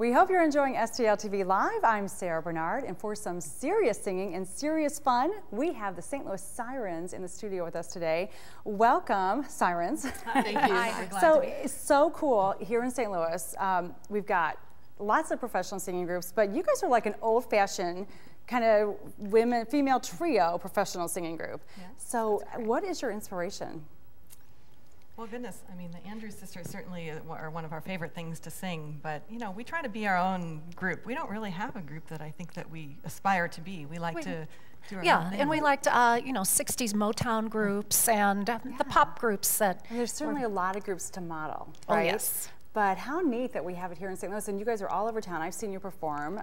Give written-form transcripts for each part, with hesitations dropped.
We hope you're enjoying STL TV Live. I'm Sarah Bernard, and for some serious singing and serious fun, we have the St. Louis Sirens in the studio with us today. Welcome, Sirens. Thank you. Hi. So it's so cool here in St. Louis. We've got lots of professional singing groups, but you guys are like an old-fashioned kind of female trio professional singing group. Yeah, so what is your inspiration? Well, goodness, I mean, the Andrews sisters certainly are one of our favorite things to sing, but, you know, we try to be our own group. We don't really have a group that I think that we aspire to be. We like to do our own thing. And we liked, you know, 60s Motown groups and the pop groups that... And there's certainly a lot of groups to model, Oh, right? yes. But how neat that we have it here in St. Louis, and you guys are all over town. I've seen you perform.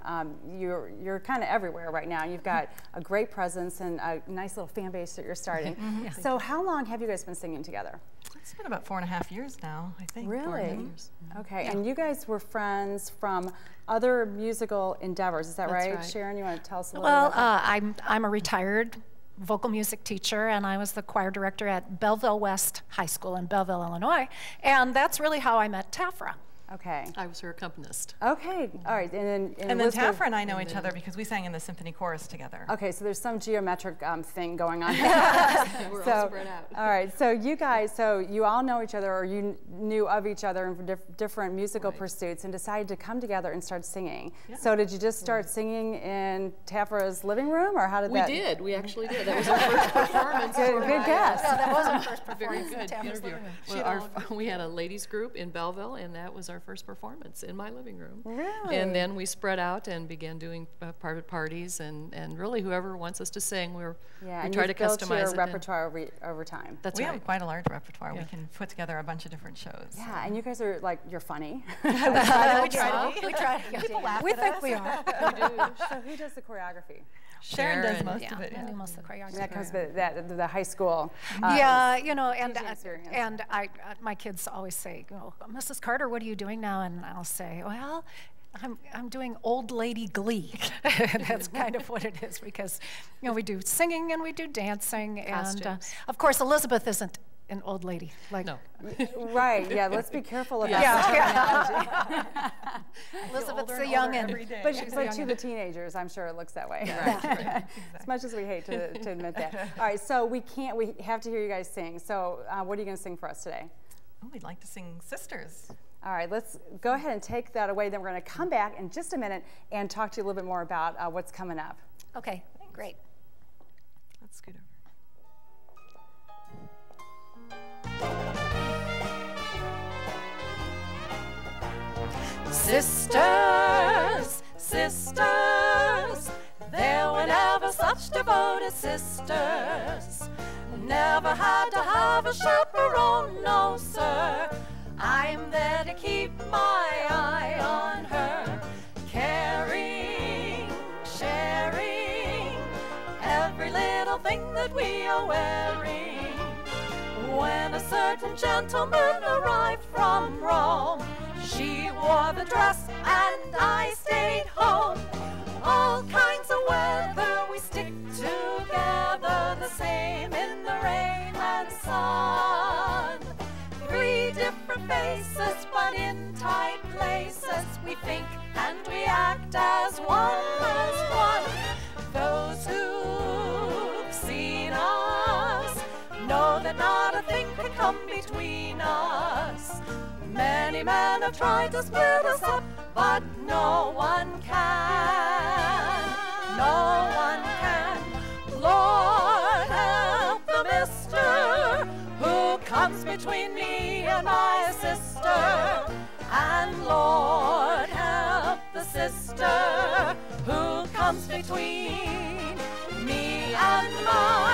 You're kind of everywhere right now. You've got a great presence and a nice little fan base that you're starting. So how long have you guys been singing together? It's been about 4.5 years now, I think. Really? 4.5 years. Okay, and you guys were friends from other musical endeavors, is that right? Right. Sharon, you want to tell us a little bit about that? I'm a retired vocal music teacher, and I was the choir director at Belleville West High School in Belleville, Illinois, and that's really how I met Tafra. Okay. I was her accompanist. Okay, all right. And then Tafra and I know each other because we sang in the symphony chorus together. Okay, so there's some geometric thing going on. We're all spread out. All right, so you guys, you all know each other, or you knew of each other in different musical pursuits, and decided to come together and start singing. Yeah. So did you just start singing in Tafra's living room, or how did that? We did. We actually did. That was our first performance. Good guess. Yeah, that was our first performance. Very good interview. Well, we had a ladies group in Belleville, and that was our first performance in my living room. Really? And then we spread out and began doing private parties, and really whoever wants us to sing, we try to customize your it. repertoire over time. That's we right. have quite a large repertoire. We can put together a bunch of different shows. Yeah, and you guys are like, you're funny. We try to. People laugh We at think us. we are. We do. So who does the choreography? Sharon does most of it. I do most of the choreography. That comes with the high school. Yeah, you know, and experience. my kids always say, you know, Mrs. Carter, what are you doing now? And I'll say, well, I'm doing old lady glee. That's kind of what it is, because, you know, we do singing and we do dancing, and of course Elizabeth isn't an old lady. Like, no. Right, yeah, let's be careful about that. Elizabeth's a youngin'. But to the teenagers, I'm sure it looks that way. Right. As much as we hate to admit that. All right, so we have to hear you guys sing. So what are you going to sing for us today? Oh, we'd like to sing Sisters. All right, let's go ahead and take that away. Then we're going to come back in just a minute and talk to you a little bit more about what's coming up. Okay, great. Let's scoot over. Sisters, sisters, there were never such devoted sisters. Never had to have a chaperone, no sir. I'm there to keep my eye on her, caring, sharing every little thing that we are wearing. When a certain gentleman arrived from Rome, she wore the dress and I stayed home. All kinds of weather we stick together, the same in the rain and sun. 3 different faces, but in tight places, we think and we act as one. Those who've seen us know that not a thing can come between us. Many men have tried to split us up, but no one can. No one can. Lord help the mister who comes between me and my sister. And Lord help the sister who comes between me and my